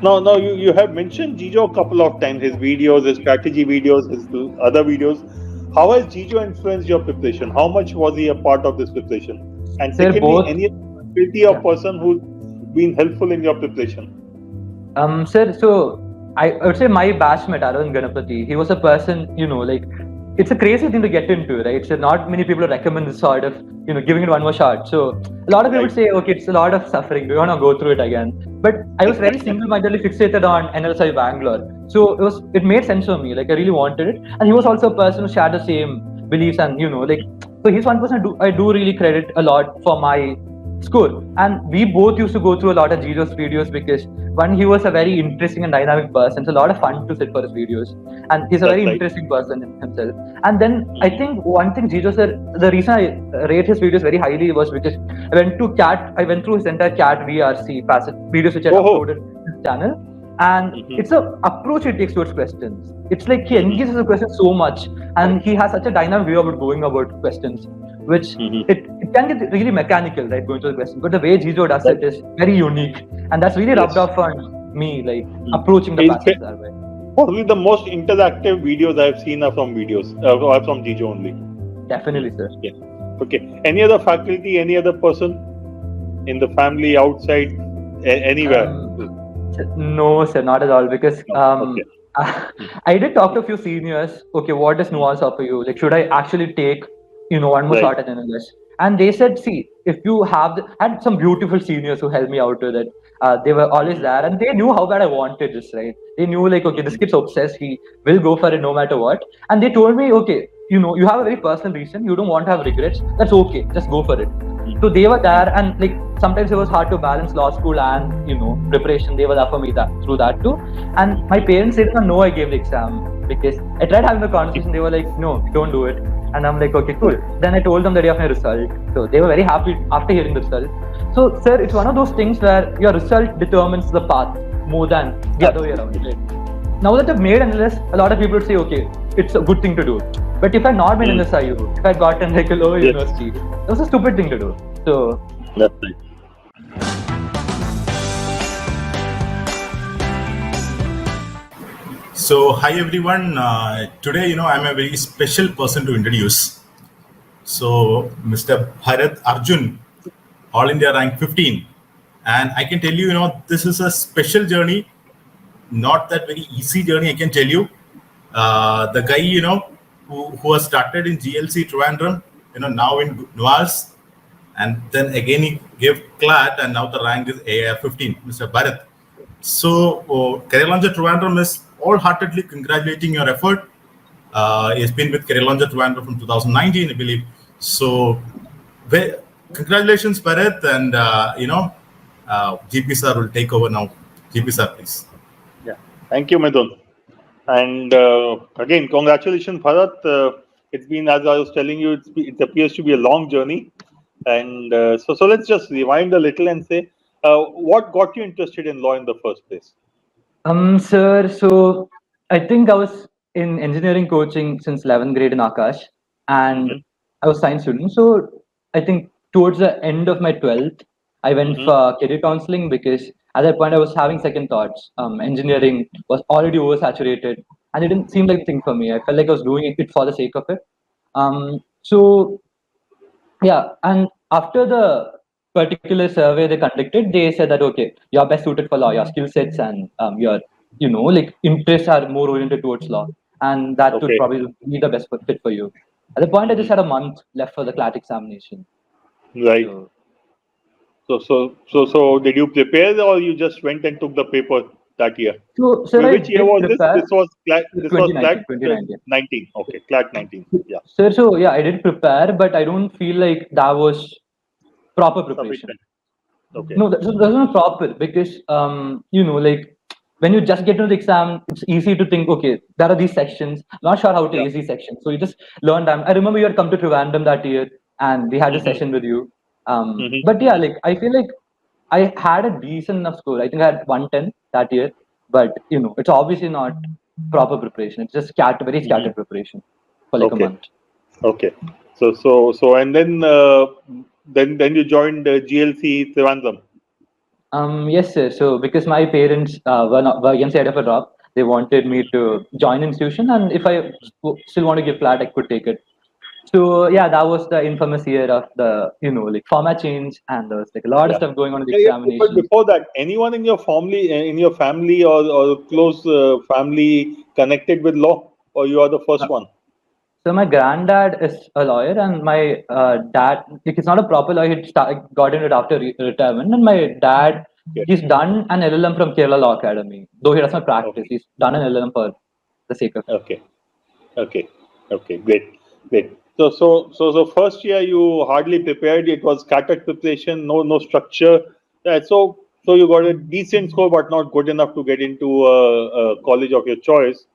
Now you have mentioned Jijo a couple of times, his videos, his strategy videos, his other videos. How has Jijo influenced your preparation? How much was he a part of this preparation? And They're secondly, both, any ability or person who's been helpful in your preparation? Sir, so I would say my batchmate, Arjun Ganapati, he was a person, like, it's a crazy thing to get into, right? So not many people recommend this sort of, giving it one more shot. So a lot of people say, okay, it's a lot of suffering. Do you want to go through it again? But I was very single-mindedly fixated on NLSI Bangalore. So it made sense for me. Like, I really wanted it. And he was also a person who shared the same beliefs and, so he's one person I do really credit a lot for my school. And we both used to go through a lot of Jijo's videos because one, he was a very interesting and dynamic person. It's a lot of fun to sit for his videos, and he's a very interesting person himself. And then I think one thing Jijo said, the reason I rate his videos very highly was because I went through his entire CLAT VRC videos which I uploaded to his channel. And it's an approach he takes towards questions. It's like he engages the questions so much, and he has such a dynamic way about going about questions, which it can get really mechanical, right, going to the question. But the way Jijo does it is very unique, and that's really rubbed off on me, like approaching the passage that way. Probably the most interactive videos I've seen are from Jijo only. Definitely, sir. Okay. Any other faculty, any other person in the family, outside, anywhere? No, sir, not at all. Because I did talk to a few seniors. Okay, what does NUALS offer you? Like, should I actually take, one more shot at NLS? And they said, see, if you had some beautiful seniors who helped me out with it. They were always there, and they knew how bad I wanted this, right? They knew, like, okay, this kid's obsessed. He will go for it no matter what. And they told me, okay, you have a very personal reason. You don't want to have regrets. That's okay. Just go for it. So they were there, and like sometimes it was hard to balance law school and preparation. They were there for me through that too. And my parents said no, I gave the exam because I tried having the conversation. They were like, no, don't do it. And I'm like, okay, cool. Then I told them the day of my result. So they were very happy after hearing the result. So sir, it's one of those things where your result determines the path more than the other way around. Right? Now that I've made NLS, a lot of people would say, okay, it's a good thing to do. But if I had not been in the SIU, if I had gotten like a lower university, that was a stupid thing to do. So that's right. So hi everyone. Today, I'm a very special person to introduce. So Mr. Bharat Arjun, All India rank 15, and I can tell you, this is a special journey, not that very easy journey. I can tell you, the guy, who has started in GLC Trivandrum, now in NUALS, and then again he gave CLAT, and now the rank is AIR 15, Mr. Bharat. So Career Launcher Trivandrum is wholeheartedly congratulating your effort. He's been with Career Launcher Trivandrum from 2019, I believe. So congratulations, Bharat, and GP sir will take over now. GP sir, please. Yeah, thank you, Midun. And again, congratulations, Bharat. It's been, as I was telling you, it appears to be a long journey. And so let's just rewind a little and say, what got you interested in law in the first place? Sir, so I think I was in engineering coaching since 11th grade in Akash, and I was a science student. So I think towards the end of my 12th, I went for career counseling because at that point I was having second thoughts. Engineering was already oversaturated, and it didn't seem like the thing for me. I felt like I was doing it for the sake of it. So yeah, and after the particular survey they conducted, they said that okay, you're best suited for law. Your skill sets and your interests are more oriented towards law, and that would probably be the best fit for you. At the point, I just had a month left for the CLAT examination. Right. So did you prepare, or you just went and took the paper that year? So, sir, which year was this? This was CLAT. This 2019, was CLAT 2019. 19. Okay, CLAT 19. Yeah. Sir, so yeah, I did prepare, but I don't feel like that was proper preparation. Okay. No, that's not proper because like when you just get into the exam, it's easy to think, okay, there are these sections. I'm not sure how to use these sections, so you just learn them. I remember you had come to Trivandrum that year, and we had a session with you. But yeah, like I feel like I had a decent enough score. I think I had 110 that year, but it's obviously not proper preparation. It's just very scattered preparation for like a month. Okay. So and then then you joined GLC Trivandrum. Yes, sir. So because my parents were against the idea of a drop, they wanted me to join institution, and if I still want to give CLAT, I could take it. So yeah, that was the infamous year of the like format change, and there was like a lot of Yeah. stuff going on in the Yeah, but examinations. before that, anyone in your family or close family connected with law, or you are the first one? So my granddad is a lawyer, and my dad, like, he's not a proper lawyer. He got into it after retirement, and my dad, Okay. he's done an LLM from Kerala Law Academy. Though he does not practice, Okay. he's done an LLM for the sake of it. Okay. Okay. Okay. Great. Great. So first year you hardly prepared. It was scattered preparation, no structure. So you got a decent score, but not good enough to get into a college of your choice.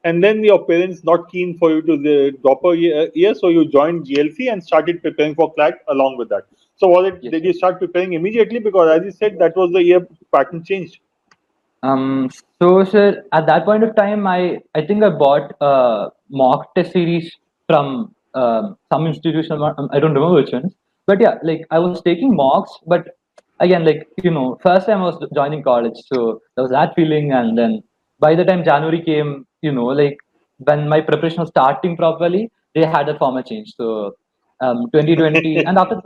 And then your parents not keen for you to drop a year, so you joined GLC and started preparing for CLAT along with that. So was it? Yes, Did sir. you start preparing immediately? Because as you said, that was the year pattern changed. So sir, at that point of time, I think I bought a mock test series from some institution. I don't remember which one, but yeah, like I was taking mocks, but again, like first time I was joining college, so there was that feeling, and then by the time January came, like when my preparation was starting properly, they had a format change. So 2020, and after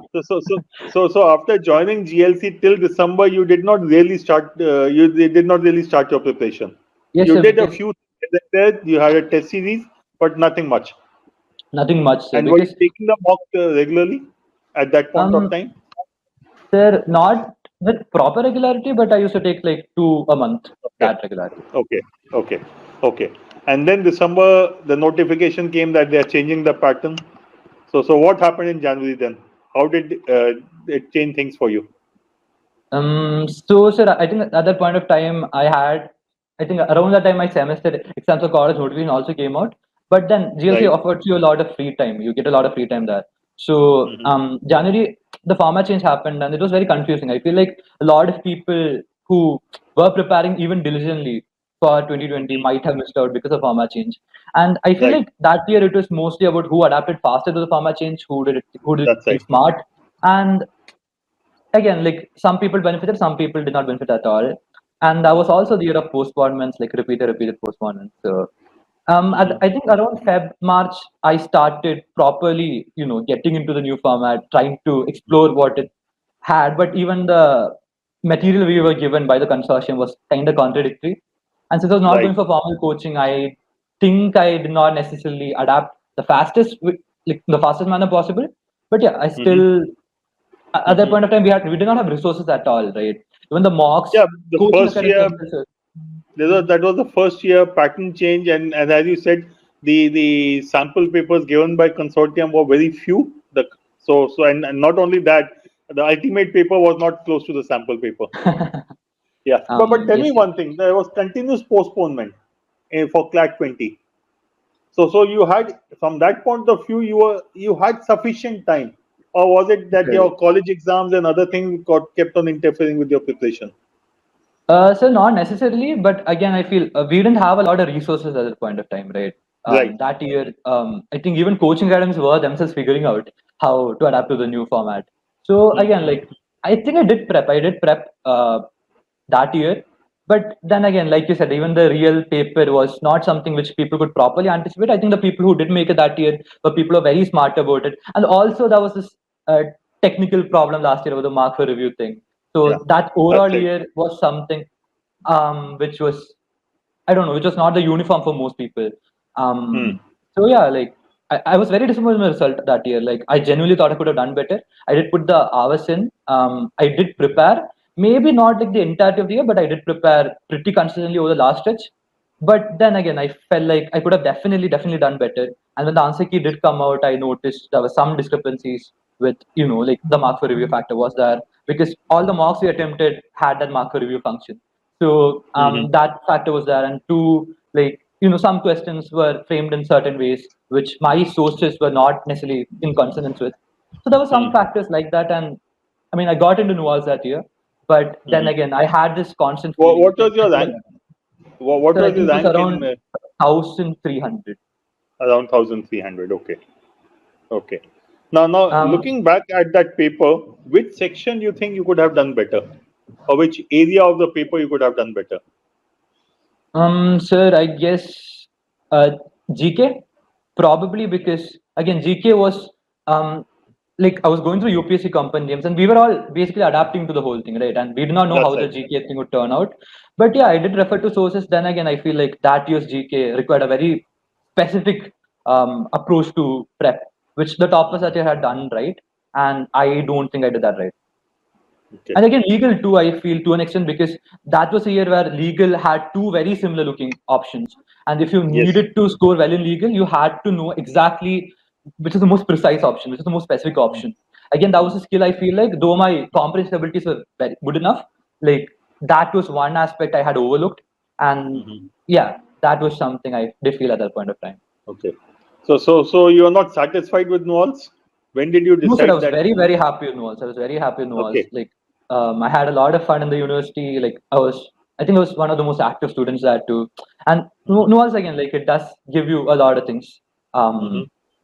So after joining GLC till December, you did not really start. You did not really start your preparation. yes, You sir, did a because few things there. You had a test series, but nothing much. nothing much, sir, And were you because taking the mock regularly at that point of um time? they're not with proper regularity, but I used to take like 2 a month, Okay, that regularity. okay, okay, okay. And then December, the notification came that they are changing the pattern. So what happened in January then? How did it change things for you? So, sir, I think at that point of time, I think around that time, my semester exams for college notification also came out. But then GLC Right. offers you a lot of free time. You get a lot of free time there. So, Hmm. January, the format change happened, and it was very confusing. I feel like a lot of people who were preparing even diligently for 2020 might have missed out because of format change. And I feel Right. like that year it was mostly about who adapted faster to the format change, who did That's right. things smart, and again, like some people benefited, some people did not benefit at all. And that was also the year of postponements, like repeated postponements. So Hmm. I think around March, I started properly, getting into the new format, trying to explore what it had. But even the material we were given by the consortium was kind of contradictory. And since I was not Right. going for formal coaching, I think I did not necessarily adapt like the fastest manner possible. But yeah, I Hmm. still at that Hmm. point of time we did not have resources at all, right? Even the mocks, Yeah, the coaching first academies year, themselves. that was the first year pattern change, and as you said, the sample papers given by consortium were very few. And not only that, the ultimate paper was not close to the sample paper. Yeah, but tell Yes, me sir. one thing: there was continuous postponement for CLAT 20. So you had, from that point of view, you had sufficient time, or was it that Right. your college exams and other things got kept on interfering with your preparation? So not necessarily, but again, I feel we didn't have a lot of resources at that point of time, right? Right. That year, I think even coaching academies were themselves figuring out how to adapt to the new format. So again, Mm-hmm. like I think I did prep. I did prep that year, but then again, like you said, even the real paper was not something which people could properly anticipate. I think the people who did make it that year were people who are very smart about it, and also there was this technical problem last year with the mark for review thing. Yeah, So that that's overall right. year was something which was I don't know, which was not the uniform for most people. Hmm. So yeah, like I was very disappointed with my result that year. Like I genuinely thought I could have done better. I did put the hours in. I did prepare. Maybe not like the entirety of the year, but I did prepare pretty consistently over the last stretch. But then again, I felt like I could have definitely done better. And when the answer key did come out, I noticed there were some discrepancies with, like the mark for review factor was there because all the mocks we attempted had that mark for review function. So Mm-hmm. that factor was there, and two, like some questions were framed in certain ways which my sources were not necessarily in consonance with. So there were some Hmm. factors like that, and I mean I got into NUALS that year, but then Mm-hmm. again I had this constant feeling. What Okay, was your rank? What so I was think your it was rank around in 1,300. around 1,300? Okay, okay. Now, looking back at that paper, which section you think you could have done better, or which area of the paper you could have done better? Sir, I guess GK, probably because again GK was like I was going through UPSC compendiums and we were all basically adapting to the whole thing, right? And we did not know That's how the right. GK thing would turn out. But yeah, I did refer to sources. Then again, I feel like that year's GK required a very specific approach to prep, which the toppers that year had done right, and I don't think I did that right. Okay. And again, legal too, I feel to an extent because that was a year where legal had two very similar looking options. And if you needed to score well in legal, you had to know exactly which is the most precise option, which is the most specific option. Again, that was a skill I feel like, though my comprehensive abilities were very good enough, like that was one aspect I had overlooked. And yeah, that was something I did feel at that point of time. Okay. So you are not satisfied with NUALS? When did you No, sir, decide I was that? very, very happy with NUALS. I was very happy with NUALS. Okay. Like, I had a lot of fun in the university. Like, I think I was one of the most active students there too. And NUALS again, like, it does give you a lot of things.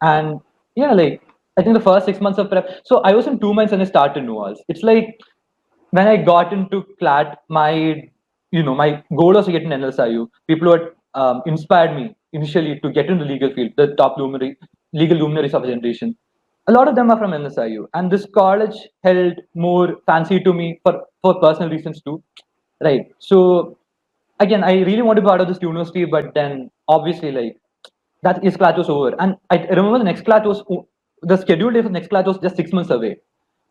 And yeah, like, I think the first 6 months of prep. So I was in 2 months when I started NUALS. It's like when I got into CLAT, my goal was to get in NLSIU. People who had inspired me initially to get into the legal field, the top legal luminaries of the generation. A lot of them are from NSIU, and this college held more fancy to me for personal reasons too, right? So again, I really want to be part of this university, but then obviously like that is class was over, and I remember the next class was the scheduled day for the next class was just 6 months away.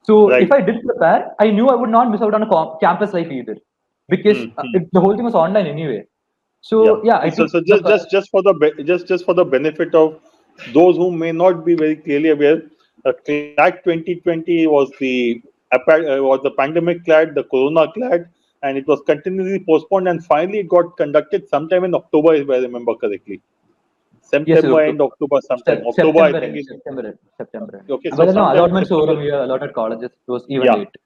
So Right. if I did prepare, I knew I would not miss out on a campus life either, because the whole thing was online anyway. So yeah, I So, took so just for the benefit of those who may not be very clearly aware, CLAT 2020 was the pandemic CLAT, the Corona CLAT, and it was continuously postponed, and finally it got conducted sometime in October, if I remember correctly. yes, September and October sometime. October, I think. September. Okay, so But no, sometime allotments over September. here, allotted colleges, it was even Yeah. late.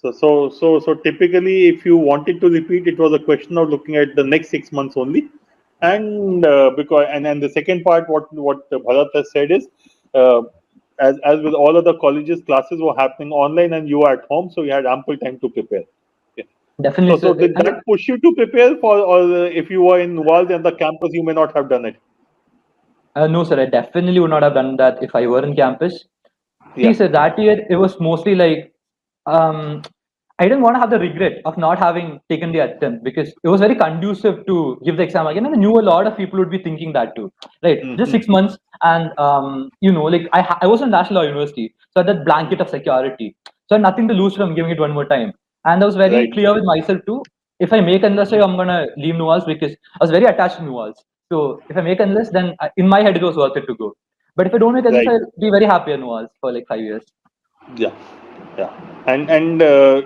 So typically, if you wanted to repeat, it was a question of looking at the next 6 months only, and then the second part, what Bharat has said is, as with all other colleges, classes were happening online, and you were at home, so you had ample time to prepare. Yeah. Definitely. So did that push you to prepare for, or if you were in NUALS and the campus, you may not have done it? No, sir, I definitely would not have done that if I were in campus. Yeah. See, sir, that year it was mostly like I didn't want to have the regret of not having taken the attempt because it was very conducive to give the exam again, and I knew a lot of people would be thinking that too, right? Just 6 months, and like I was in National Law University, so I had that blanket of security, so I had nothing to lose from giving it one more time, and I was very Right. clear with myself too. If I make NLS, I'm gonna leave NUALS because I was very attached to NUALS. So if I make NLS, then in my head it was worth it to go. But if I don't make NLS, Right. I'll be very happy at NUALS for like 5 years. Yeah. And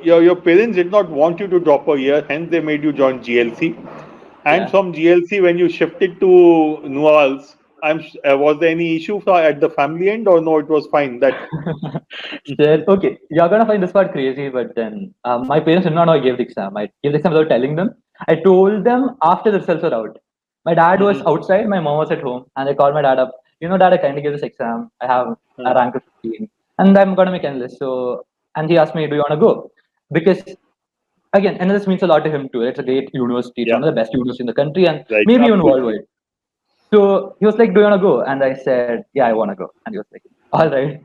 your parents did not want you to drop a year, hence they made you join GLC. And from GLC, when you shifted to NUALS, was there any issue at the family end, or no? It was fine. Still, okay, you're gonna find this part crazy, but then my parents did not know I gave the exam. I gave the exam without telling them. I told them after the results were out. My dad was outside, my mom was at home, and I called my dad up. Dad, I kindly gave this exam. I have a rank of 15, and I'm gonna make NLS. So, and he asked me, "Do you want to go?" Because again, NLS means a lot to him too. It's a great university. It's one of the best universities in the country, and maybe even worldwide. So he was like, "Do you want to go?" And I said, "Yeah, I want to go." And he was like, "All right."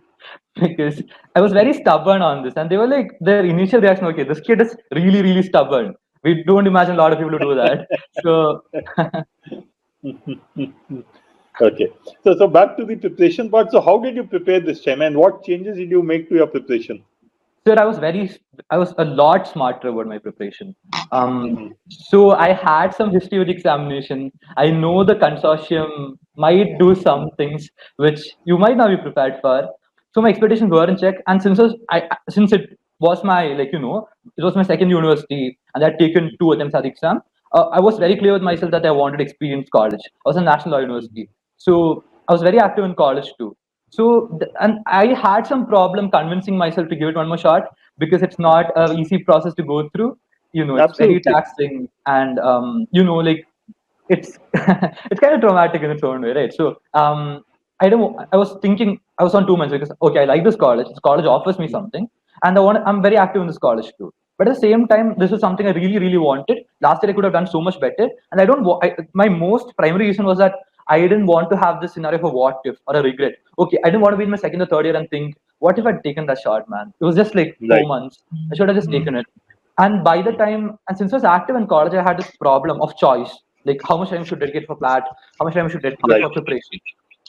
Because I was very stubborn on this, and they were like, their initial reaction, okay, this kid is really, really stubborn. We don't imagine a lot of people to do that. So, okay. So back to the preparation part. So how did you prepare this time, and what changes did you make to your preparation? sir, I was a lot smarter about my preparation. So I had some history with examination. I know the consortium might do some things which you might not be prepared for. So my expectations were in check. And since it was my it was my second university, and I had taken 2 attempts at the exam, I was very clear with myself that I wanted experience college. I was a national law university, so I was very active in college too. So, and I had some problem convincing myself to give it one more shot because it's not an easy process to go through. It's very taxing, and like it's it's kind of traumatic in its own way, right? So, I was thinking I was on 2 months because okay, I like this college. This college offers me something, and I'm very active in this college too. But at the same time, this was something I really, really wanted. Last year I could have done so much better, and I don't. My most primary reason was that I didn't want to have this scenario of a what if or a regret. Okay, I didn't want to be in my second or third year and think, what if I'd taken that shot, man? It was just like 4 months. I should have just taken it. And by the time, and since I was active in college, I had this problem of choice, like how much time I should dedicate for CLAT, how much time I should dedicate for preparation.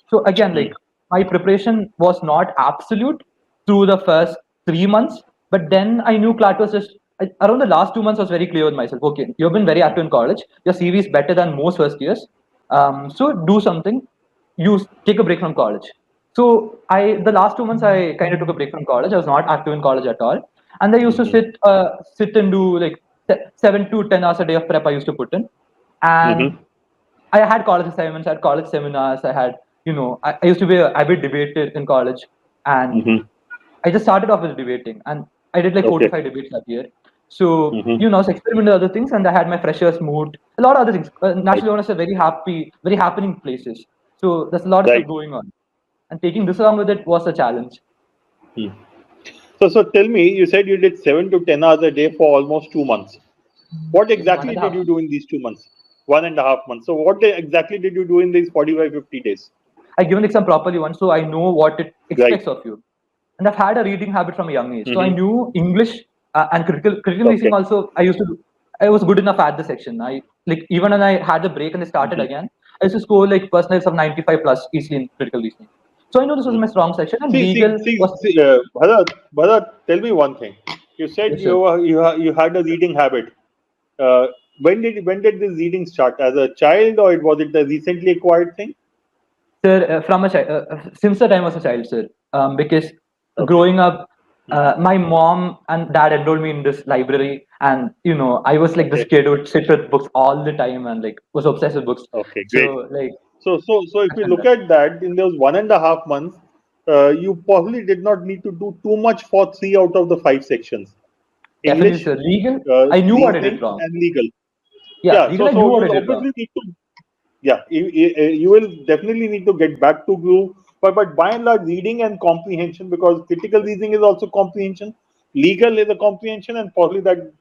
So again, like my preparation was not absolute through the first 3 months, but then I knew CLAT was just around the last 2 months. I was very clear with myself. Okay, you've been very active in college. Your CV is better than most first years. So do something. You take a break from college. So the last 2 months I kind of took a break from college. I was not active in college at all, and I used to sit and do like 7 to 10 hours a day of prep. I used to put in, and I had college assignments, I had college seminars, I had, I used to be an avid debater in college, and I just started off with debating, and I did like 45 debates that year. So, I was experimenting with other things, and I had my freshers mood, a lot of other things. Naturally, I was very happy, very happening places. So there's a lot of stuff going on, and taking this along with it was a challenge. So tell me, you said you did 7 to 10 hours a day for almost 2 months. What exactly did you do in these 2 months? 1.5 months. So what exactly did you do in these 45, 50 days? I given exam properly once, so I know what it expects of you. And I've had a reading habit from a young age. So I knew English and critical reasoning also. I was good enough at the section. Even when I had the break and I started again, I used to score like personals of 95 plus easily in critical reasoning. So I know this was my strong section. And legal Bharat, tell me one thing. You said you had a reading habit. When did this reading start? As a child, or was it a recently acquired thing? Sir, from a child, since the time I was a child, sir. Because growing up, my mom and dad enrolled me in this library, and I was like this kid who would sit with books all the time and like was obsessed with books. Okay, great. So if you look at that, in those 1.5 months, you probably did not need to do too much for 3 out of the 5 sections. English, definitely, sir. Legal, I knew what I did wrong. And legal. Yeah, legal, I knew what I did wrong. You will definitely need to get back to groove. But by and large, reading and comprehension, because critical reasoning is also comprehension, legal is a comprehension, and probably that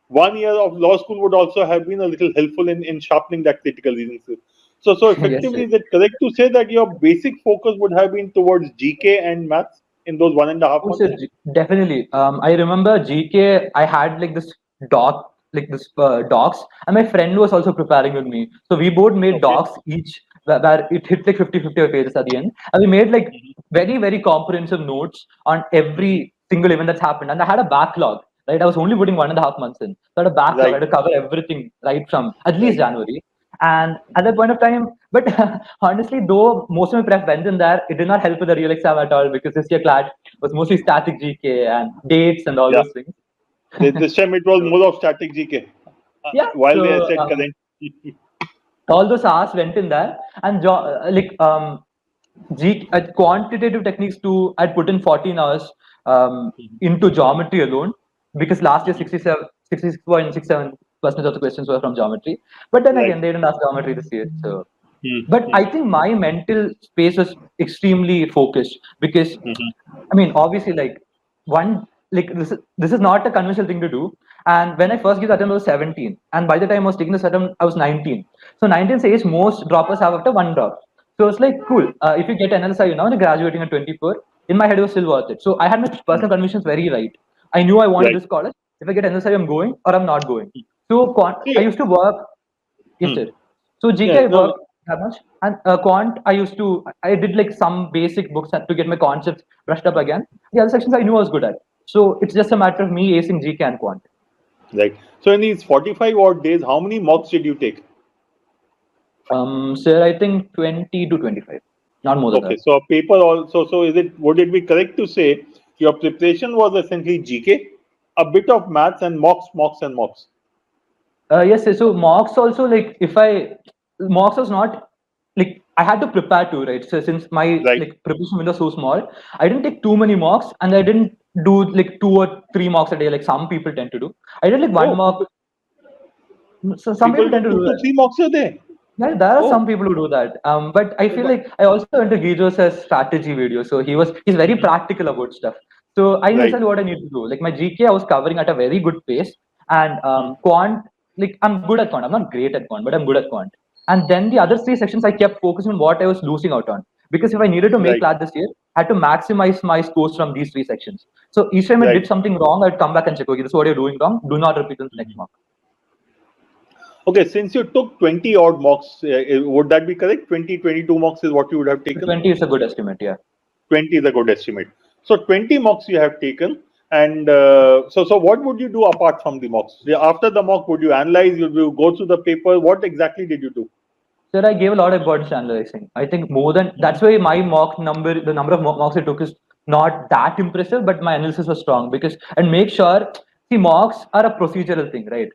1 year of law school would also have been a little helpful in sharpening that critical reasoning skill. So effectively, is it correct to say that your basic focus would have been towards GK and maths in those 1.5 months? Sir, definitely. I remember GK. I had like this docs, and my friend was also preparing with me. So we both made docs each where it hit like 50 pages at the end, and we made like very, very comprehensive notes on every single event that's happened. And I had a backlog. Right, I was only putting 1.5 months in. So I had a backlog. I had to cover everything right from at least January. And at that point of time, but honestly, though most of my prep went in there, it did not help with the real exam at all, because this year CLAT was mostly static GK and dates and all those things. This time it was more of static GK. While they said current. All those hours went in there, and quantitative techniques too. I'd put in 14 hours into geometry alone, because last year 66.67% of the questions were from geometry. But then again, they didn't ask geometry this year. So, but I think my mental space was extremely focused, because I mean, obviously, this is not a conventional thing to do. And when I first gave the attempt, I was 17, and by the time I was taking this attempt, I was 19. So 19 says most droppers have after 1 drop. So it's like, cool. If you get NLSI, and graduating at 24, in my head it was still worth it. So I had my personal convictions very right. I knew I wanted this college. If I get NLSI, I'm going or I'm not going. So I used to work. Yes, sir. So GK I worked that much, and quant I did like some basic books to get my concepts brushed up again. The other sections I knew I was good at. So it's just a matter of me acing GK and quant. Right. So in these 45 odd days, how many mocks did you take? Sir, I think 20 to 25, not more than that. Okay, so a paper also. So would it be correct to say your preparation was essentially GK, a bit of maths, and mocks? Yes, sir. So mocks also, like mocks was not like I had to prepare too, right? So since my preparation window was so small, I didn't take too many mocks, and I didn't do like 2 or 3 mocks a day like some people tend to do. I did like 1 mock. So some people tend to do 2 to 3 mocks a day. Yeah, there are Oh, some people who do that. But I feel like I also went to Jijo's strategy video. So he's very practical about stuff. So I knew right. exactly what I need to do. Like my GK, I was covering at a very good pace, and quant, like I'm good at quant. I'm not great at quant, but I'm good at quant. And then the other three sections, I kept focusing on what I was losing out on. Because if I needed to make Right. CLAT this year, I had to maximize my scores from these three sections. So each time I Right. did something wrong, I'd come back and check, okay, this is what you're doing wrong. Do not repeat in the next mark. Okay, since you took 20 odd mocks, would that be correct? 20, 22 mocks is what you would have taken? 20 is a good estimate, yeah. 20 is a good estimate. So 20 mocks you have taken. And so what would you do apart from the mocks? After the mock, would you analyze? Would you go through the paper? What exactly did you do? Sir, I gave a lot of importance to analyzing. I think more than that's why my mock number, the number of mocks I took is not that impressive, but my analysis was strong because and make sure see mocks are a procedural thing, right?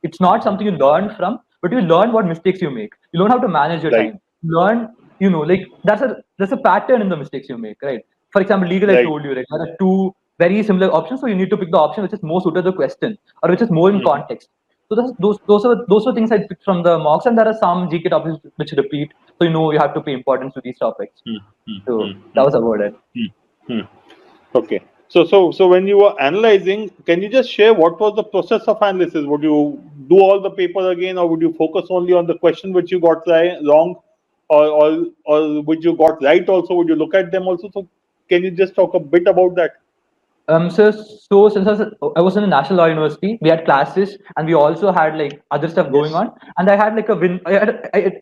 It's not something you learn from, but you learn what mistakes you make. You learn how to manage your Right. time. Learn, like there's a pattern in the mistakes you make, right? For example, legal, I Right. told you, right? There are two very similar options, so you need to pick the option which is more suited to the question or which is more in context. So those are things I picked from the mocks, and there are some GK topics which repeat. So you have to pay importance to these topics. So that was about it. Hmm. Okay. So when you were analyzing, can you just share what was the process of analysis? Would you do all the paper again, or would you focus only on the question which you got wrong, or which you got right also? Would you look at them also? So can you just talk a bit about that? So since I was in a national law university, we had classes and we also had like other stuff going Yes. on. And I had like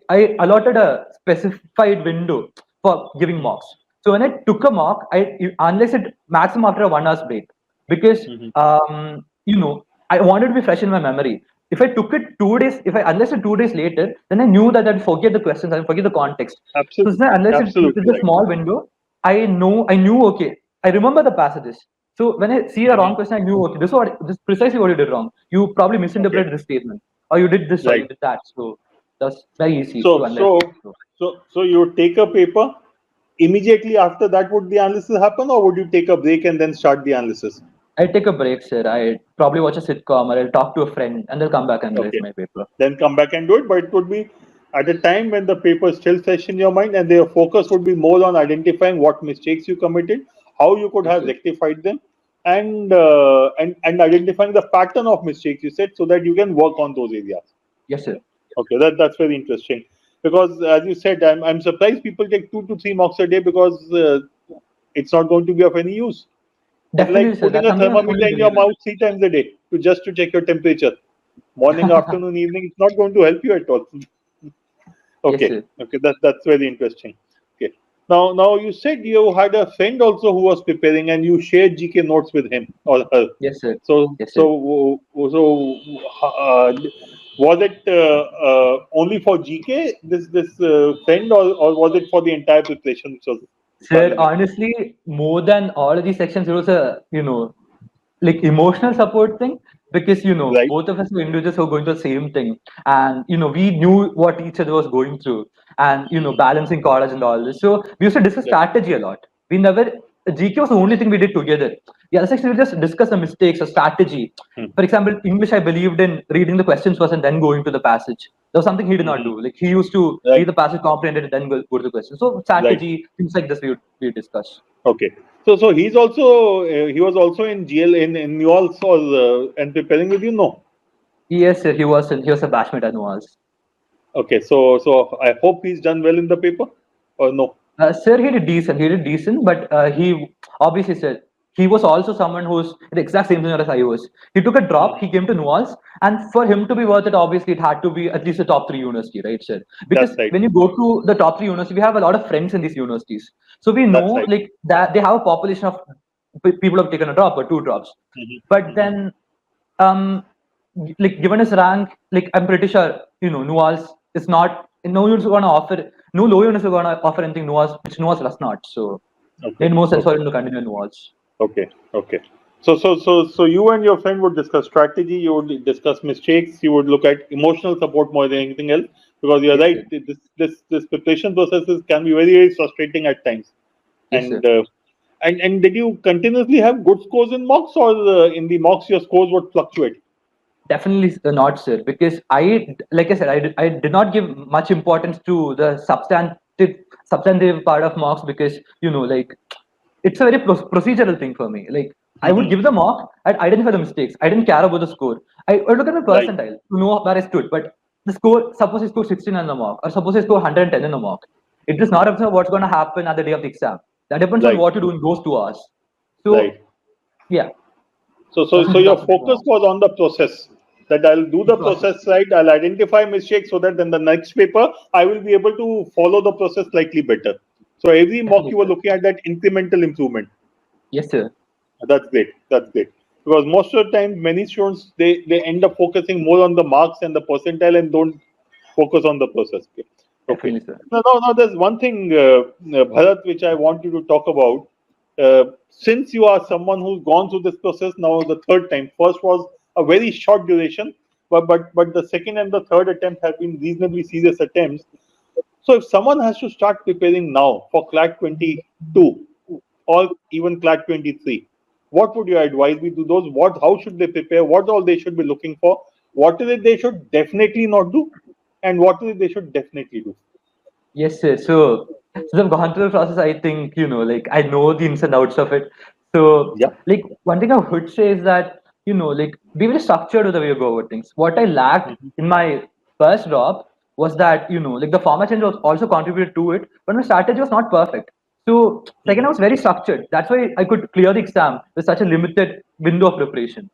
I allotted a specified window for giving mocks. So when I took a mock, I analyzed it maximum after a 1 hour's break because I wanted to be fresh in my memory. If I took it 2 days, if I analyzed it 2 days later, then I knew that I'd forget the questions, I'd forget the context. So since I analyzed it Absolutely within a right. small window, I knew okay, I remember the passages. So when I see a wrong question, I knew okay, this is precisely what you did wrong. You probably misinterpreted this statement, or you did this, or you Right. did that. So that's very easy to So analyze. so you take a paper. Immediately after that, would the analysis happen, or would you take a break and then start the analysis? I take a break, sir. I probably watch a sitcom, or I'll talk to a friend, and they'll come back and analyze Okay. my paper. Then come back and do it. But it would be at a time when the paper is still fresh in your mind, and their focus would be more on identifying what mistakes you committed, how you could Yes, have sir. rectified them, and identifying the pattern of mistakes you said, so that you can work on those areas. Yes, sir. Okay, that's very interesting. Because as you said, I'm surprised people take 2 to 3 mocks a day, because it's not going to be of any use. It's Definitely, like sir. putting That's a something I thermometer fully in your believe in. mouth 3 times a day to check your temperature. Morning, afternoon, evening. It's not going to help you at all. Yes, Okay, sir. okay, that's very interesting. Okay, now you said you had a friend also who was preparing, and you shared GK notes with him or her. Yes, sir. So Yes, sir. so so was it only for GK this friend, or was it for the entire preparation which was Sir, challenging? honestly, more than all of these sections, it was a like emotional support thing because Right. both of us were individuals who were going through the same thing, and we knew what each other was going through, and balancing college and all this. So we used to discuss Right. strategy a lot. We never GK was the only thing we did together. The other section we just discuss the mistakes or strategy. Hmm. For example, English, I believed in reading the questions first and then going to the passage. That was something he did not Mhm. do. Like he used to read Right. the passage, comprehend it, and then go to the question. So Right. strategy, things like this, we discuss. Okay. So he's also he was also in GL in NUALS, or and preparing with you. No. Yes, sir, he was a batchmate at NUALS. Okay. So I hope he's done well in the paper, or no. Sir, he did decent. He did decent, but he obviously said he was also someone who's the exact same thing as I was. He took a drop. He came to NUALS, and for him to be worth it, obviously it had to be at least a top 3 university, right, sir? That's Because right. when you go to the top 3 university, we have a lot of friends in these universities, so we That's know right. like that they have a population of people who have taken a drop or 2 drops. But then, like given his rank, like I'm pretty sure NUALS is not no one's going to offer no low units are going to offer anything NUALS which NUALS does not. So it Okay. made more sense for Okay. him to continue NUALS. Okay. Okay. So you and your friend would discuss strategy. You would discuss mistakes. You would look at emotional support more than anything else. Because you're Yes, right. sir. This preparation processes can be very frustrating at times. Yes, sir. And and did you continuously have good scores in mocks, or in the mocks your scores would fluctuate? Definitely not, sir. Because like I said, I did not give much importance to the substantive part of mocks because like it's a very procedural thing for me. Like I would give the mock, I'd identify the mistakes. I didn't care about the score. I would look at the Right. percentile to know where I stood. But the score, suppose I scored 16 in the mock, or suppose I scored 110 in the mock. It does not depend on what's going to happen at the day of the exam. That depends on Right. what you do in those 2 hours. So Right. yeah, So doesn't your talk focus about was on the process. That I'll do the the process. process right. I'll identify mistakes so that in the next paper I will be able to follow the process slightly better. So every mock Definitely, you were sir. looking at that incremental improvement. Yes, sir. That's great. That's great. Because most of the time, many students they end up focusing more on the marks and the percentile and don't focus on the process. Okay. Okay. Definitely, sir. Now, there's one thing, Bharat, which I want you to talk about. Since you are someone who's gone through this process now the third time, first was a very short duration, but the second and the third attempt have been reasonably serious attempts. So if someone has to start preparing now for CLAT 22 or even CLAT 23, what would your advice be to those? What, how should they prepare? What all they should be looking for? What is it they should definitely not do? And what is it they should definitely do? Yes, sir. So, since I've gone through the process, I think, like I know the ins and outs of it. So, Yeah. like one thing I would say is that, like be very structured with the way you go over things. What I lacked Mhm. in my first drop was that, like the format change was also contributed to it, but my strategy was not perfect. So, second, I Mhm. was very structured. That's why I could clear the exam with such a limited window of preparation.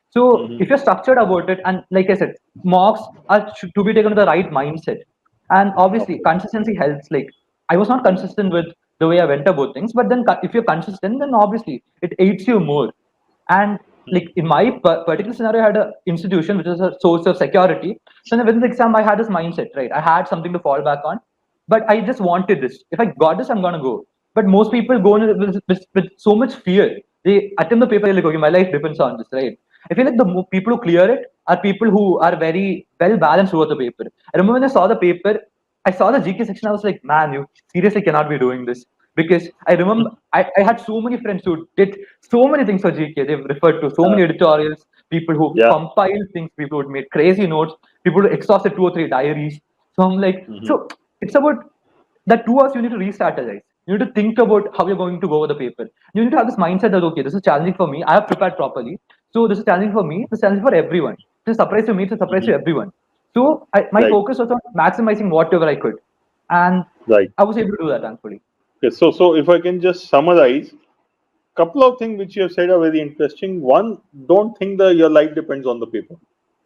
So Mhm. if you're structured about it, and like I said, mocks are to be taken with the right mindset. And obviously, Okay. consistency helps. Like I was not consistent with the way I went about things, but then if you're consistent, then obviously it aids you more. And like in my particular scenario, I had an institution which was a source of security. So within the exam, I had this mindset, right? I had something to fall back on, but I just wanted this. If I got this, I'm gonna go. But most people go in with so much fear. They attempt the paper, they're like, okay, my life depends on this, right? I feel like the people who clear it are people who are very well balanced throughout the paper. I remember when I saw the paper, I saw the GK section, I was like, man, you seriously cannot be doing this. Because I remember I had so many friends who did so many things for GK. They've referred to so many editorials, people who Yeah. compiled things, people who made crazy notes, people who exhausted 2 or 3 diaries. So I'm like, Mhm. so it's about that 2 hours you need to re-strategize. You need to think about how you're going to go over the paper. You need to have this mindset that okay, this is challenging for me. I have prepared properly. So this is challenging for me. This is challenging for everyone. This is surprise to me. It's a surprise to Mhm. everyone. So my Right. focus was on maximizing whatever I could, and Right. I was able to do that thankfully. Okay. So if I can just summarize, couple of things which you have said are very interesting. One, don't think that your life depends on the paper,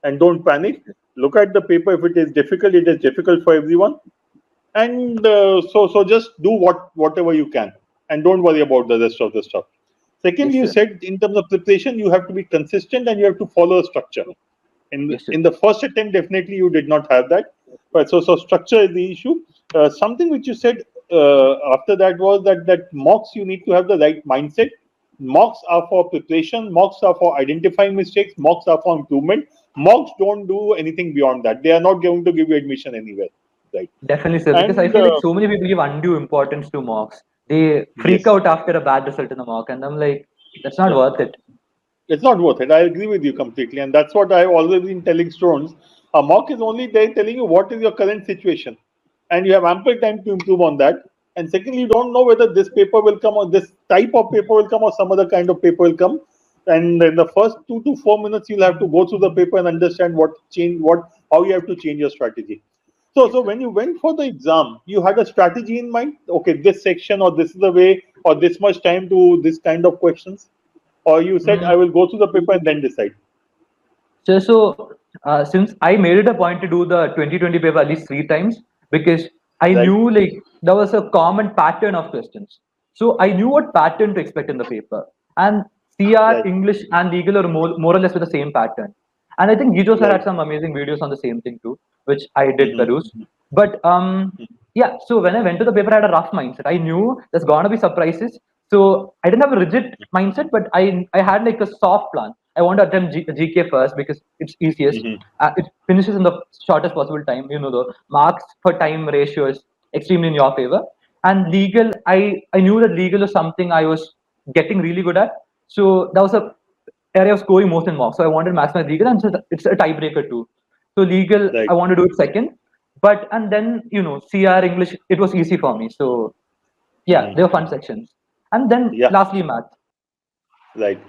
and don't panic. Look at the paper. If it is difficult, it is difficult for everyone, and so just do whatever you can, and don't worry about the rest of the stuff. Second, Yes, you sir. said in terms of preparation, you have to be consistent and you have to follow a structure. Yes, sir. In the first attempt, definitely you did not have that. But so structure is the issue. Something which you said after that was that mocks you need to have the right mindset. Mocks are for preparation. Mocks are for identifying mistakes. Mocks are for improvement. Mocks don't do anything beyond that. They are not going to give you admission anywhere, right? Definitely, sir. Because I And feel like so many people give undue importance to mocks. They freak yes, out after a bad result in a mock, and I'm like, that's not yeah. worth it. It's not worth it. I agree with you completely. And that's what I've always been telling students. A mock is only there telling you what is your current situation. And you have ample time to improve on that. And secondly, you don't know whether this paper will come or this type of paper will come or some other kind of paper will come. And in the first 2 to 4 minutes, you'll have to go through the paper and understand how you have to change your strategy. So Yes, sir. when you went for the exam, you had a strategy in mind. Okay, this section or this is the way or this much time to this kind of questions, or you said Mm, I will go through the paper and then decide. so since I made it a point to do the 2020 paper at least 3 times, because I Right, knew like there was a common pattern of questions. So I knew what pattern to expect in the paper. And CR, right, English, and legal are more or less with the same pattern. And I think Jijo sir right. had some amazing videos on the same thing too, which I did peruse. Mm-hmm. But yeah, so when I went to the paper, I had a rough mindset. I knew there's gonna be surprises. So I didn't have a rigid mindset, but I had like a soft plan. I want to attempt GK first because it's easiest. Mm-hmm. It finishes in the shortest possible time. The marks per time ratio is extremely in your favor. And legal, I knew that legal is something I was getting really good at. So that was a area of scoring most in mocks. So I wanted maths and legal, and so it's a tiebreaker too. So legal, Right. I want to do it second, and then CR English, it was easy for me. So yeah, they were fun sections, and then Yeah. lastly math. Right.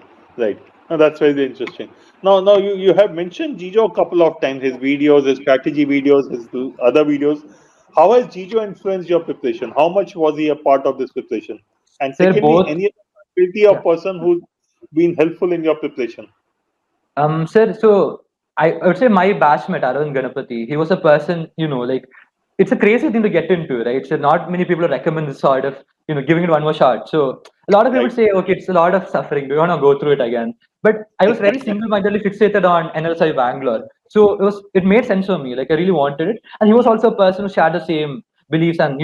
No, that's very interesting. Now you have mentioned Jijo a couple of times. His videos, his strategy videos, his other videos. How has Jijo influenced your preparation? How much was he a part of this preparation? And They're secondly, both. any other faculty or Yeah. person who's been helpful in your preparation? Sir, so I would say my batchmate, Arjun Ganapati, he was a person, like, it's a crazy thing to get into, right? So not many people recommend this sort of, giving it one more shot. So a lot of people Right. say, okay, it's a lot of suffering. Do you want to go through it again? But I was very single-mindedly fixated on NLSI Bangalore. So it made sense for me. Like I really wanted it. And he was also a person who shared the same beliefs and,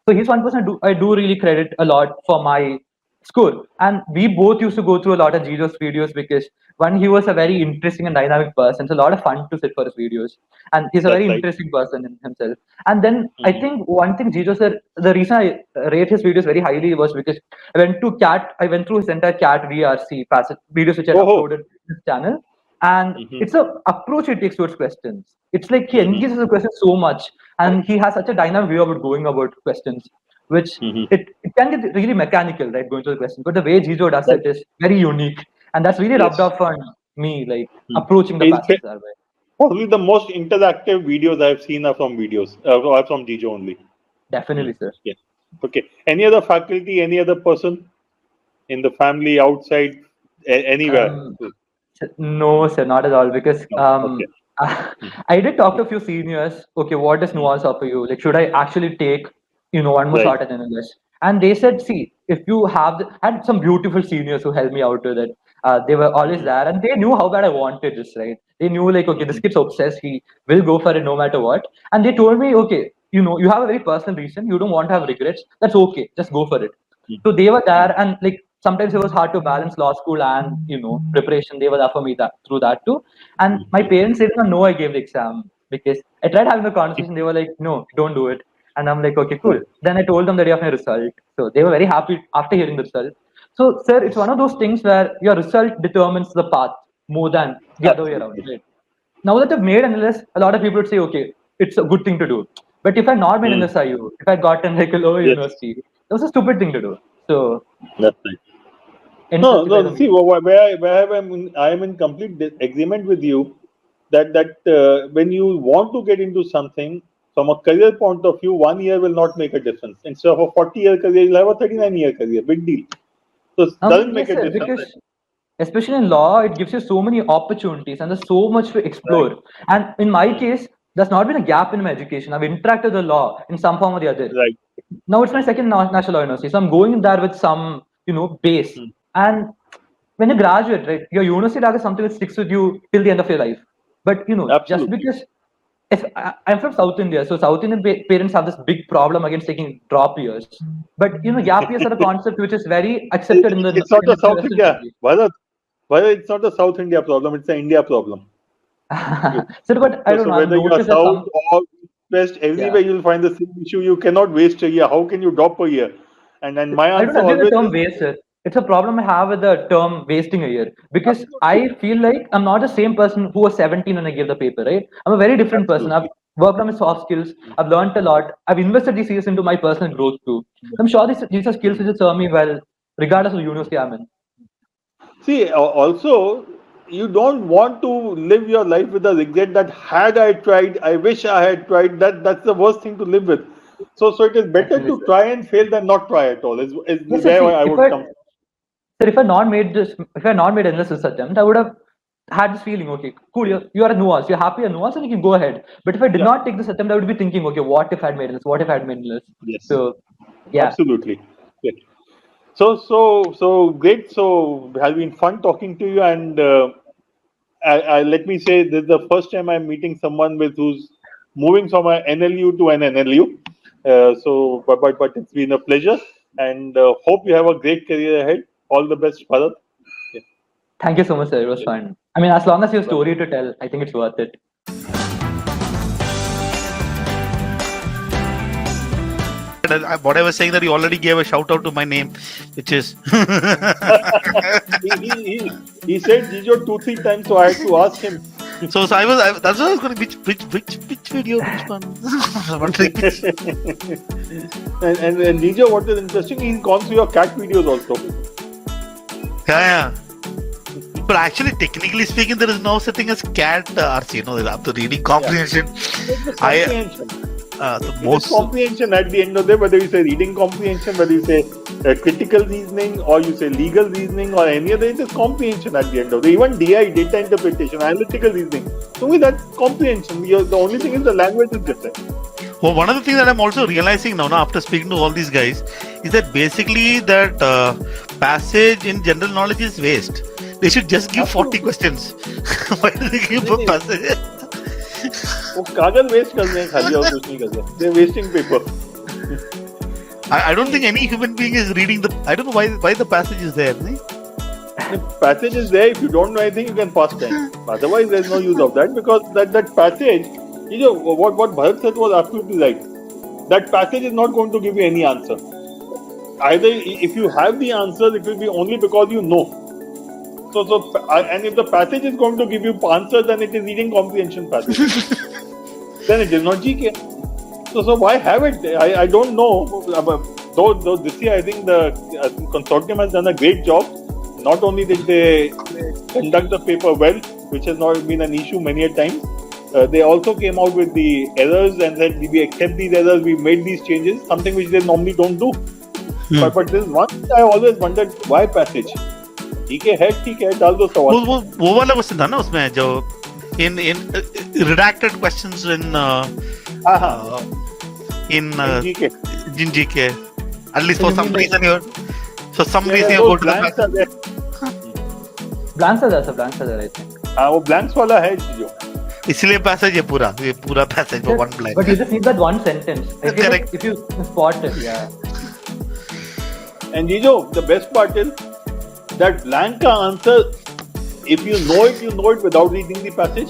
so he's one person I do really credit a lot for my score. And we both used to go through a lot of Jijo's videos because one, he was a very interesting and dynamic person. It's a lot of fun to sit for his videos. And he's a That's very right. interesting person in himself. And then I think one thing Jijo said, the reason I rate his videos very highly was because I went through his entire CAT VRC passage videos which I uploaded to his channel. And it's a approach he takes towards questions. It's like he engages the question so much, and he has such a dynamic way about going about questions, which it can get really mechanical, right, going through the question. But the way Jijo does it is very unique, and that's really rubbed off on me, like approaching the passage that way. Probably the most interactive videos I've seen are from Jijo only. Definitely, sir. Yeah. Okay. Any other faculty, any other person in the family, outside, anywhere? No, sir, not at all. Because Okay. I did talk to a few seniors. Okay, what does NUALS offer you? Like, should I actually take, one more Right. shot at NLS? And they said, see, if you have, had some beautiful seniors who helped me out with it. They were always there, and they knew how bad I wanted this, right? They knew, like, okay, this kid's obsessed. He will go for it no matter what. And they told me, okay, you have a very personal reason. You don't want to have regrets. That's okay. Just go for it. So they were there, and like sometimes it was hard to balance law school and preparation. They were there for me through that too. And my parents said no, I gave the exam because I tried having a conversation. They were like, no, don't do it. And I'm like, okay, cool. Then I told them the day of my result. So they were very happy after hearing the result. So, sir, it's one of those things where your result determines the path more than the other way around. Right? Now that I've made NLS, a lot of people would say, okay, it's a good thing to do. But if I had not made NSIU, if I had gotten like a lower university, that was a stupid thing to do. So that's right. No. See, I am in complete agreement with you that when you want to get into something from a career point of view, 1 year will not make a difference. Instead of a 40-year career, you'll have a 39-year career. Big deal. So it doesn't make a difference. Because especially in law, it gives you so many opportunities and there's so much to explore. Right. And in my case, there's not been a gap in my education. I've interacted with the law in some form or the other. Right. Now it's my second national law university, so I'm going there with some, base. And when you graduate, right, your university is something that sticks with you till the end of your life. But just because I'm from South India, so South Indian parents have this big problem against taking drop years. But gap years are a concept which is very accepted in the. It's not a South India. Bharat, it's not a South India problem. It's an India problem. So, but I don't know. Whether you are South or West, everywhere you'll find the same issue. You cannot waste a year. How can you drop a year? And my answer I don't agree with the term is waste, sir. It's a problem I have with the term wasting a year because I feel like I'm not the same person who was 17 when I gave the paper, right? I'm a very different person. I've worked on my soft skills. I've learned a lot. I've invested these years into my personal growth too. I'm sure these are skills which will serve me well, regardless of the university I'm in. See, also, you don't want to live your life with the regret that had I tried, I wish I had tried. That's the worst thing to live with. So it is better to try and fail than not try at all. Is where I would come. Sir, if I had not made endless attempt, I would have had this feeling, okay, cool, you are a NUALS, you're happy at NUALS and you can go ahead. But if I did not take this attempt, I would be thinking, okay, what if I had made endless? What if I had made endless? Yes. So, yeah. Absolutely. Yeah. So great. So it has been fun talking to you. And let me say, this is the first time I'm meeting someone who's moving from an NLU to an NLU. But it's been a pleasure. And hope you have a great career ahead. All the best, Bharat. Yeah. Thank you so much, sir. It was fun. I mean, as long as you have a story to tell, I think it's worth it. but what I was saying that he already gave a shout out to my name, which is he said Jijo 2-3 times, so I had to ask him. so I was that's what I was going to which video, which one? and Jijo, what is interesting, he's gone through your cat videos also. Yeah. But actually, technically speaking, there is no such thing as CLAT, RC. After reading comprehension, The most comprehension at the end of the day, whether you say reading comprehension, whether you say critical reasoning, or you say legal reasoning, or any other, it is comprehension at the end of the day. Even DI, data interpretation, analytical reasoning. To me, that's comprehension. The only thing is the language is different. Well, one of the things that I'm also realizing now, after speaking to all these guys, is that basically that passage in general knowledge is waste. They should just give 40 questions. Why do they give a passage? वो कागज waste कर रहे हैं खाली और कुछ नहीं कर रहे. They're wasting paper. I don't think any human being is reading the. I don't know why the passage is there. The passage is there. If you don't know anything, you can pass time. Otherwise, there's no use of that, because that passage, what Bharat said was absolutely right. That passage is not going to give you any answer. Either if you have the answer, it will be only because you know. And if the passage is going to give you answers, then it is reading comprehension passage. Then it is not GK. So why have it? I don't know. Though this year I think the consortium has done a great job. Not only did they conduct the paper well, which has not been an issue many a time, they also came out with the errors and said we accept these errors, we made these changes, something which they normally don't do. But this is one thing I always wondered, why passage? ठीक है डाल दो सवाल. वो वाला question था ना उसमें जो in redacted questions in GK, at least for some reason you go to the blanks are there I think. वो blanks वाला है जो इसलिए पैसेज ये पूरा passage for one blank. But you just need that one sentence. Correct. If you spot it, yeah. And Jijo, the best part is that blank answer, if you know it without reading the passage,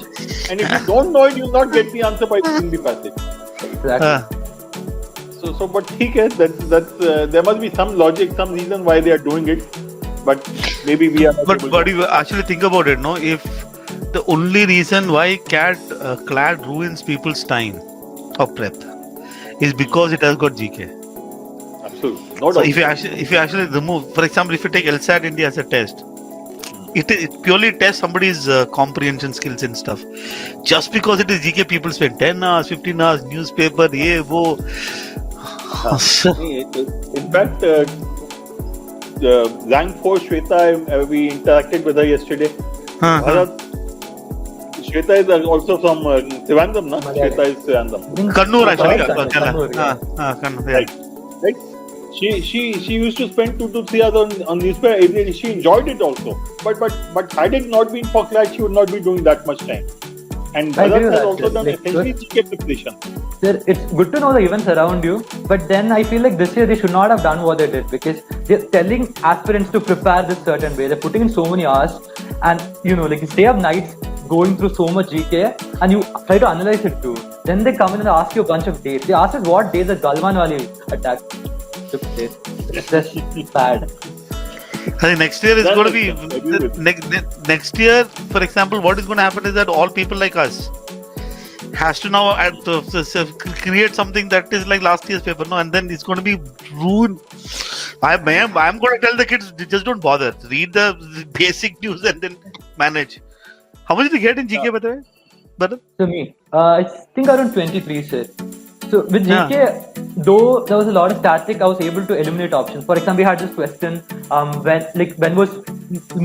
and if you don't know it, you'll not get the answer by reading the passage. Exactly. So but ठीक है, that's there must be some logic, some reason why they are doing it, but maybe we are. But you actually think about it, no? If the only reason why CLAT ruins people's time of prep is because it has got GK. Absolutely. No So doubt. if you actually remove, for example, if you take LSAT India as a test, it purely tests somebody's comprehension skills and stuff. Just because it is GK, people spend 10 hours, 15 hours, newspaper, wo. In fact, rank 4 Shweta, we interacted with her yesterday. Bharat, Shweta is also from Trivandrum, na? Shweta is Trivandrum. Kannur actually. Kannur, Yeah. Right? She used to spend 2 to 3 hours on newspaper. She enjoyed it also. But had it not been for CLAT, she would not be doing that much time. And Bharat has also done essentially GK preparation. Sir, it's good to know the events around you, but then I feel like this year they should not have done what they did, because they're telling aspirants to prepare this certain way. They're putting in so many hours, and like you stay up nights going through so much GK, and you try to analyze it too. Then they come in and ask you a bunch of dates. They ask us what day the Galwan Wali attack took place. It's just bad. I think next year is going to be next year. For example, what is going to happen is that all people like us has to now create something that is like last year's paper, no, and then it's going to be ruined. I'm going to tell the kids, just don't bother. Read the basic news and then manage. How much did you get in GK, by the way? Bharat? So me, I think around 23, sir. So with GK, though there was a lot of static, I was able to eliminate options. For example, we had this question, when was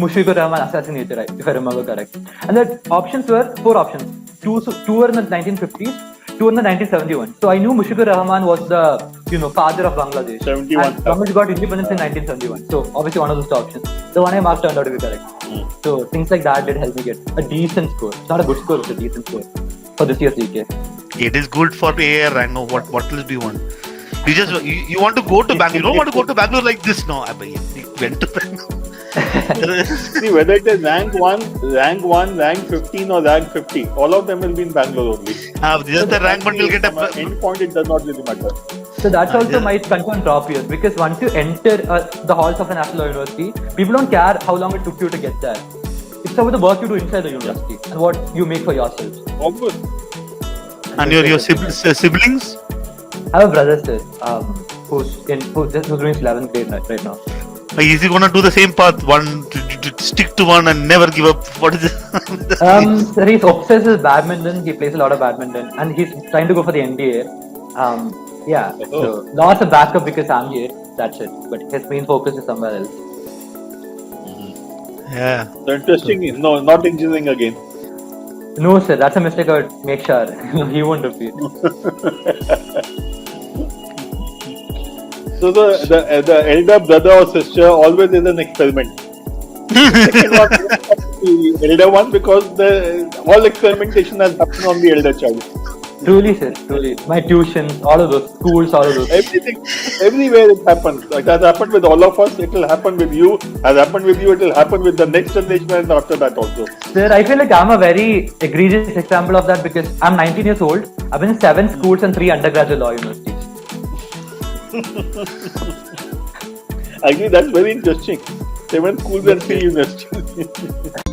Mushikur Rahman assassinated, right, if I remember correct. And the options were 4 options. Two were in the 1950s, 2 in the 1971. So I knew Mushikur Rahman was the father of Bangladesh. 71. And Bangladesh got independence in 1971. So obviously one of those options. The one I marked turned out to be correct. So things like that did help me get a decent score. It's not a good score, it's a decent score for this year's GK. It is good for AIR rank. No, what else do you want? You want to go to Bangalore. You don't want to go to Bangalore like this. No, you went to Bangalore. See, whether it is rank 1, rank 15 or rank 50, all of them will be in Bangalore only. Just the rank one will get end point, it does not really matter. So that's also Yeah. might confirm drop years, because once you enter the halls of a national law university, people don't care how long it took you to get there. It's about the work you do inside the university and what you make for yourself. Obvious. And your siblings? I have a brother, sir, who's doing 11th grade right now. Is he gonna do the same path? One to stick to one and never give up? What is it? Sir, he's obsessed with badminton. He plays a lot of badminton, and he's trying to go for the NDA. So lots of backup because I'm here. That's it. But his main focus is somewhere else. Yeah. So interesting. No, not engineering again. No, sir, that's a mistake. I would make sure he won't repeat. So the elder brother or sister always is an experiment. Second one is the elder one, because all experimentation has happened on the elder child. Truly, sir, truly. My tuitions, all of those, schools, all of those. Everything, everywhere it happens. It has happened with all of us. It will happen with you. Has happened with you. It will happen with the next generation and after that also. Sir, I feel like I'm a very egregious example of that because I'm 19 years old. I've been in 7 schools and 3 undergraduate law universities. Actually, that's very interesting. 7 schools and 3 universities.